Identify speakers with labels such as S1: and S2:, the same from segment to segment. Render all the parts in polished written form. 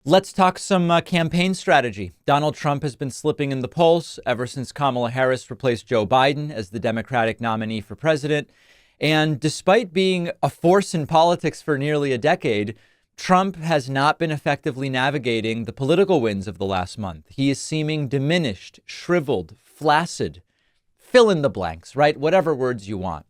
S1: Let's talk some campaign strategy. Donald Trump has been slipping in the polls ever since Kamala Harris replaced Joe Biden as the Democratic nominee for president. And despite being a force in politics for nearly a decade, Trump has not been effectively navigating the political winds of the last month. He is seeming diminished, shriveled, flaccid, fill in the blanks, right? Whatever words you want.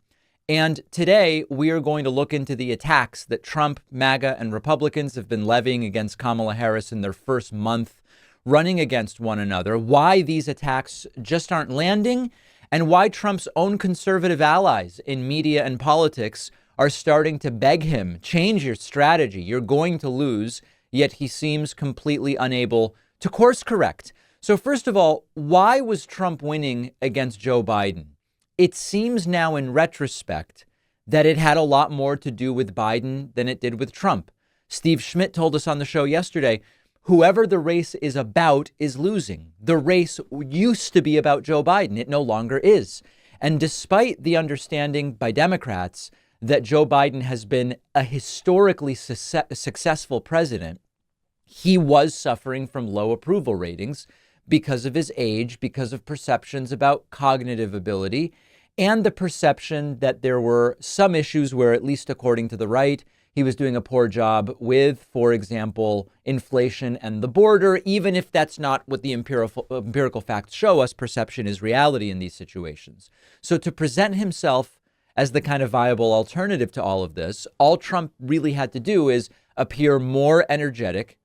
S1: And today we are going to look into the attacks that Trump, MAGA, and Republicans have been levying against Kamala Harris in their first month running against one another, why these attacks just aren't landing, and why Trump's own conservative allies in media and politics are starting to beg him, change your strategy. You're going to lose, yet he seems completely unable to course correct. So first of all, why was Trump winning against Joe Biden? It seems now in retrospect that it had a lot more to do with Biden than it did with Trump. Steve Schmidt told us on the show yesterday, whoever the race is about is losing. The race used to be about Joe Biden. It no longer is. And despite the understanding by Democrats that Joe Biden has been a historically successful president, he was suffering from low approval ratings because of his age, because of perceptions about cognitive ability, and the perception that there were some issues where, at least according to the right, he was doing a poor job with, for example, inflation and the border. Even if that's not what the empirical facts show us, perception is reality in these situations. So to present himself as the kind of viable alternative to all of this, all Trump really had to do is appear more energetic,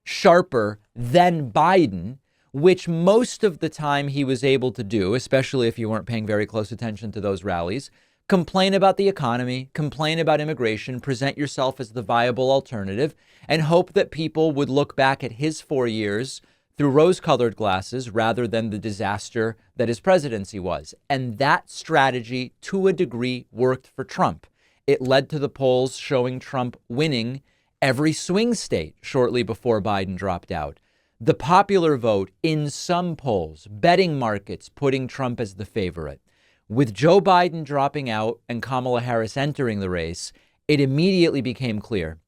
S1: sharper than Biden, which most of the time he was able to do, especially if you weren't paying very close attention to those rallies. Complain about the economy, complain about immigration, present yourself as the viable alternative, and hope that people would look back at his 4 years through rose-colored glasses rather than the disaster that his presidency was. And that strategy, to a degree, worked for Trump. It led to the polls showing Trump winning every swing state shortly before Biden dropped out. The popular vote in some polls, betting markets putting Trump as the favorite. With Joe Biden dropping out and Kamala Harris entering the race, it immediately became clear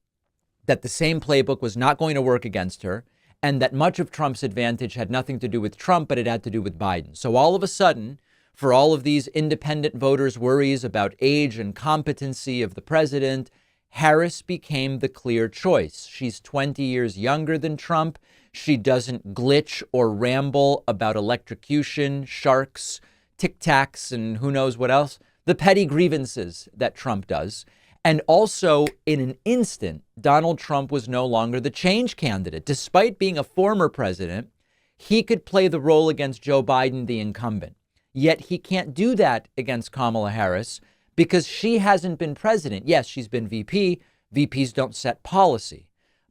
S1: that the same playbook was not going to work against her, and that much of Trump's advantage had nothing to do with Trump, but it had to do with Biden. So all of a sudden, for all of these independent voters' worries about age and competency of the president, Harris became the clear choice. She's 20 years younger than Trump. She doesn't glitch or ramble about electrocution, sharks, Tic Tacs, and who knows what else, the petty grievances that Trump does. And also, in an instant, Donald Trump was no longer the change candidate. Despite being a former president, he could play the role against Joe Biden, the incumbent. Yet he can't do that against Kamala Harris because she hasn't been president. Yes, she's been VP. VPs don't set policy.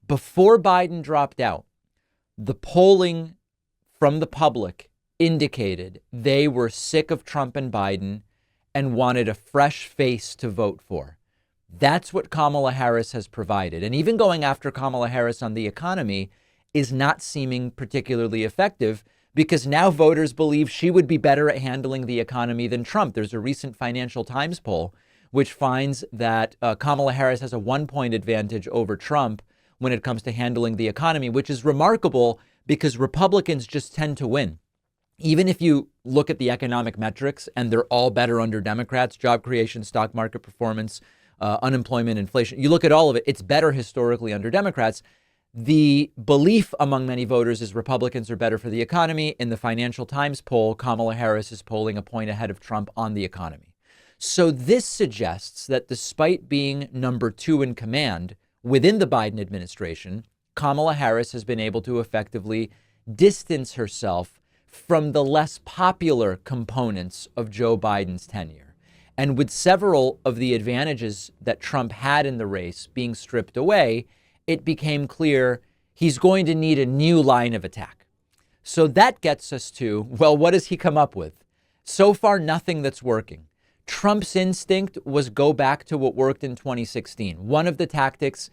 S1: Before Biden dropped out, the polling from the public indicated they were sick of Trump and Biden and wanted a fresh face to vote for. That's what Kamala Harris has provided. And even going after Kamala Harris on the economy is not seeming particularly effective because now voters believe she would be better at handling the economy than Trump. There's a recent Financial Times poll which finds that Kamala Harris has a 1-point advantage over Trump when it comes to handling the economy, which is remarkable because Republicans just tend to win. Even if you look at the economic metrics and they're all better under Democrats, job creation, stock market performance, unemployment, inflation, you look at all of it, it's better historically under Democrats. The belief among many voters is Republicans are better for the economy. In the Financial Times poll, Kamala Harris is polling a point ahead of Trump on the economy. So this suggests that despite being number 2 in command within the Biden administration, Kamala Harris has been able to effectively distance herself from the less popular components of Joe Biden's tenure. And with several of the advantages that Trump had in the race being stripped away, it became clear he's going to need a new line of attack. So that gets us to, well, what does he come up with? So far, nothing that's working. Trump's instinct was go back to what worked in 2016. One of the tactics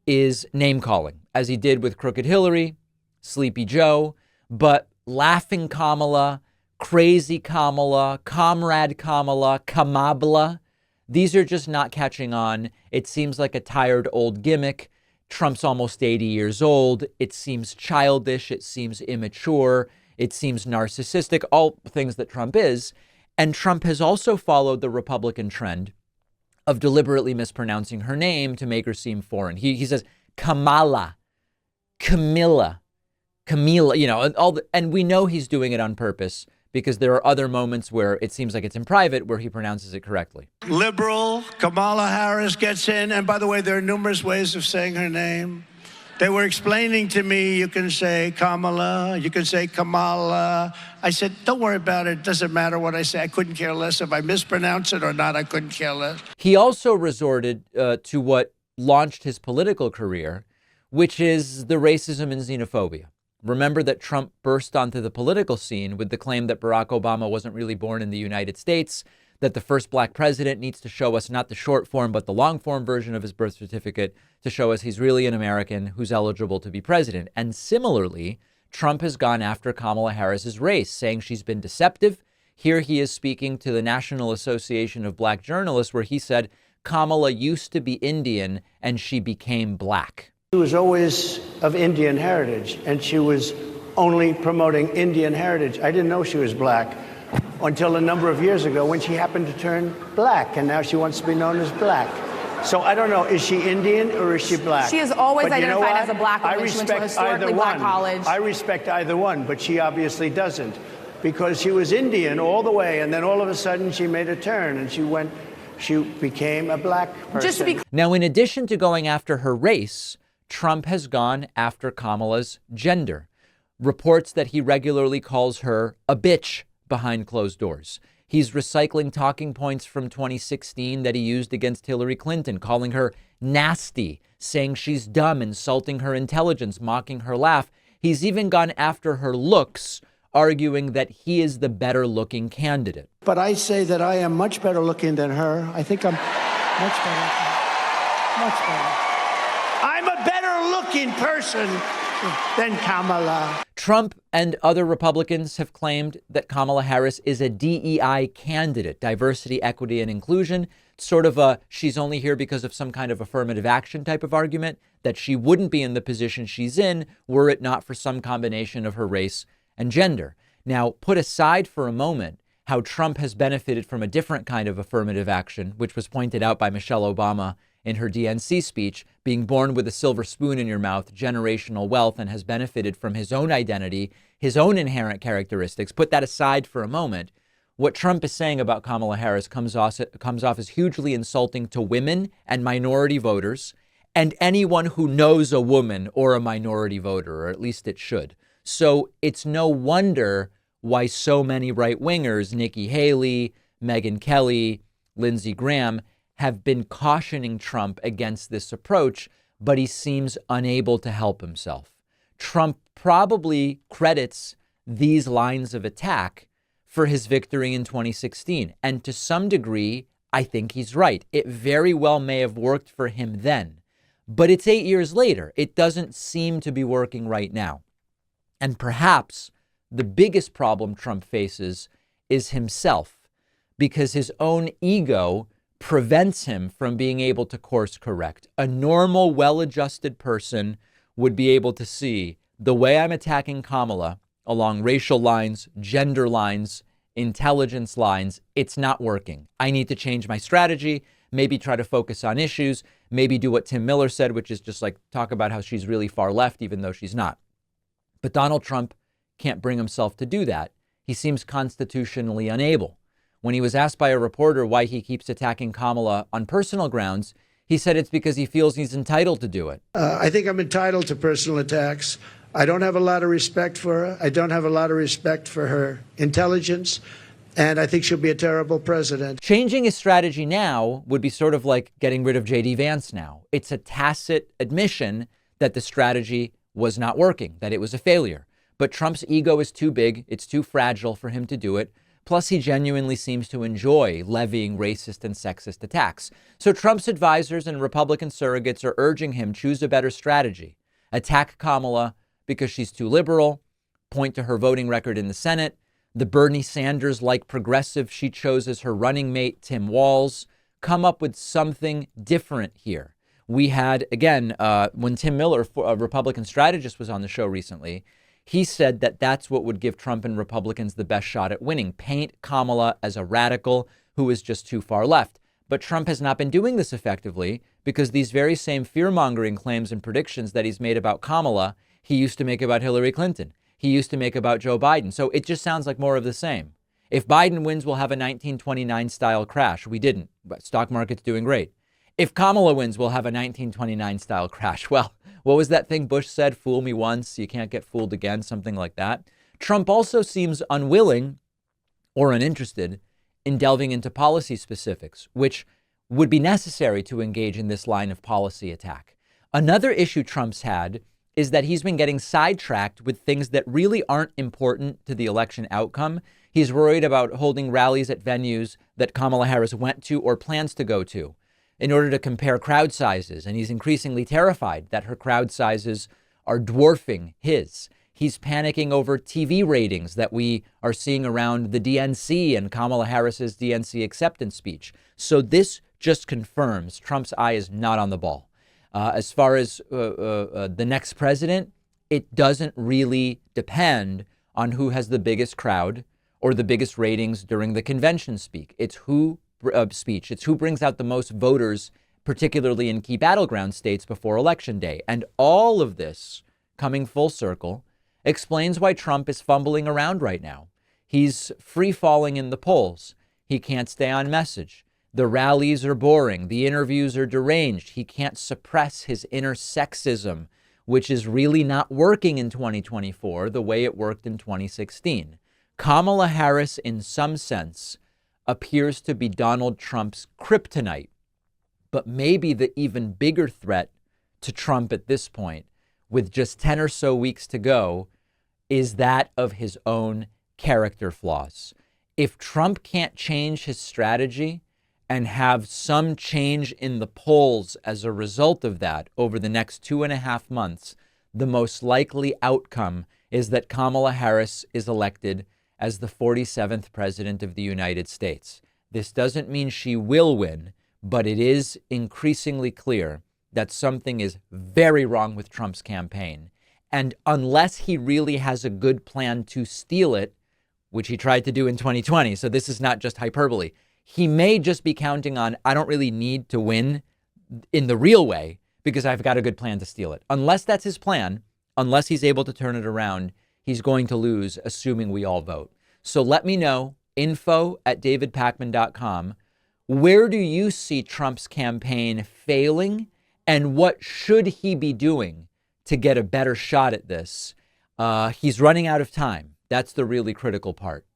S1: is name calling, as he did with Crooked Hillary, Sleepy Joe, but Laughing Kamala, Crazy Kamala, Comrade Kamala, Kamabla, these are just not catching on. It seems like a tired old gimmick. Trump's almost 80 years old. It seems childish. It seems immature. It seems narcissistic, all things that Trump is. And Trump has also followed the Republican trend of deliberately mispronouncing her name to make her seem foreign. He says Kamala, Camilla, and we know he's doing it on purpose because there are other moments where it seems like it's in private where he pronounces it correctly.
S2: Liberal Kamala Harris gets in. And by the way, there are numerous ways of saying her name. They were explaining to me, you can say Kamala, you can say Kamala. I said, don't worry about it. It doesn't matter what I say. I couldn't care less. If I mispronounce it or not, I couldn't care less.
S1: He also resorted to what launched his political career, which is the racism and xenophobia. Remember that Trump burst onto the political scene with the claim that Barack Obama wasn't really born in the United States, that the first black president needs to show us not the short form, but the long form version of his birth certificate to show us he's really an American who's eligible to be president. And similarly, Trump has gone after Kamala Harris's race, saying she's been deceptive. Here he is speaking to the National Association of Black Journalists, where he said Kamala used to be Indian and she became black.
S2: She was always of Indian heritage, and she was only promoting Indian heritage. I didn't know she was black until a number of years ago when she happened to turn black, and now she wants to be known as black. So I don't know, is she Indian or is she black?
S3: She is always identified as a black woman. She went to a historically black college.
S2: I respect either one, but she obviously doesn't, because she was Indian all the way, and then all of a sudden she made a turn and she became a black person.
S1: Now, in addition to going after her race, Trump has gone after Kamala's gender. Reports that he regularly calls her a bitch behind closed doors. He's recycling talking points from 2016 that he used against Hillary Clinton, calling her nasty, saying she's dumb, insulting her intelligence, mocking her laugh. He's even gone after her looks, arguing that he is the better looking candidate.
S2: But I say that I am much better looking than her. I think I'm much better. Much better. I'm a better looking person than Kamala.
S1: Trump and other Republicans have claimed that Kamala Harris is a DEI candidate, diversity, equity, and inclusion, sort of a she's only here because of some kind of affirmative action type of argument, that she wouldn't be in the position she's in were it not for some combination of her race and gender. Now, put aside for a moment how Trump has benefited from a different kind of affirmative action, which was pointed out by Michelle Obama in her DNC speech, being born with a silver spoon in your mouth, generational wealth, and has benefited from his own identity, his own inherent characteristics. Put that aside for a moment. What Trump is saying about Kamala Harris comes off as hugely insulting to women and minority voters and anyone who knows a woman or a minority voter, or at least it should. So it's no wonder why so many right-wingers, Nikki Haley, Megyn Kelly, Lindsey Graham, have been cautioning Trump against this approach, but he seems unable to help himself. Trump probably credits these lines of attack for his victory in 2016. And to some degree, I think he's right. It very well may have worked for him then, but it's 8 years later. It doesn't seem to be working right now. And perhaps the biggest problem Trump faces is himself, because his own ego prevents him from being able to course correct. A normal, well-adjusted person would be able to see the way I'm attacking Kamala along racial lines, gender lines, intelligence lines. It's not working. I need to change my strategy, maybe try to focus on issues, maybe do what Tim Miller said, which is just like talk about how she's really far left, even though she's not. But Donald Trump can't bring himself to do that. He seems constitutionally unable. When he was asked by a reporter why he keeps attacking Kamala on personal grounds, he said it's because he feels he's entitled to do it.
S2: I think I'm entitled to personal attacks. I don't have a lot of respect for her. I don't have a lot of respect for her intelligence. And I think she'll be a terrible president.
S1: Changing his strategy now would be sort of like getting rid of J.D. Vance now. It's a tacit admission that the strategy was not working, that it was a failure. But Trump's ego is too big. It's too fragile for him to do it. Plus, he genuinely seems to enjoy levying racist and sexist attacks. So Trump's advisors and Republican surrogates are urging him choose a better strategy. Attack Kamala because she's too liberal, point to her voting record in the Senate, the Bernie Sanders-like progressive she chose as her running mate, Tim Walz. Come up with something different here. We had, again, when Tim Miller, a Republican strategist, was on the show recently, he said that that's what would give Trump and Republicans the best shot at winning. Paint Kamala as a radical who is just too far left. But Trump has not been doing this effectively because these very same fear-mongering claims and predictions that he's made about Kamala, he used to make about Hillary Clinton. He used to make about Joe Biden. So it just sounds like more of the same. If Biden wins, we'll have a 1929 style crash. We didn't. But stock market's doing great. If Kamala wins, we'll have a 1929 style crash. Well, what was that thing Bush said? Fool me once, you can't get fooled again, something like that. Trump also seems unwilling or uninterested in delving into policy specifics, which would be necessary to engage in this line of policy attack. Another issue Trump's had is that he's been getting sidetracked with things that really aren't important to the election outcome. He's worried about holding rallies at venues that Kamala Harris went to or plans to go to in order to compare crowd sizes. And he's increasingly terrified that her crowd sizes are dwarfing his. He's panicking over TV ratings that we are seeing around the DNC and Kamala Harris's DNC acceptance speech. So this just confirms Trump's eye is not on the ball. As far as the next president, it doesn't really depend on who has the biggest crowd or the biggest ratings during the convention speech. It's who brings out the most voters, particularly in key battleground states before Election Day. And all of this, coming full circle, explains why Trump is fumbling around right now. He's free falling in the polls. He can't stay on message. The rallies are boring. The interviews are deranged. He can't suppress his inner sexism, which is really not working in 2024 the way it worked in 2016. Kamala Harris, in some sense, appears to be Donald Trump's kryptonite. But maybe the even bigger threat to Trump at this point, with just 10 or so weeks to go, is that of his own character flaws. If Trump can't change his strategy and have some change in the polls as a result of that over the next 2.5 months, the most likely outcome is that Kamala Harris is elected as the 47th president of the United States. This doesn't mean she will win, but it is increasingly clear that something is very wrong with Trump's campaign. And unless he really has a good plan to steal it, which he tried to do in 2020, so this is not just hyperbole, he may just be counting on, I don't really need to win in the real way because I've got a good plan to steal it. Unless that's his plan, unless he's able to turn it around, he's going to lose, assuming we all vote. So let me know, info@davidpakman.com. Where do you see Trump's campaign failing and what should he be doing to get a better shot at this? He's running out of time. That's the really critical part.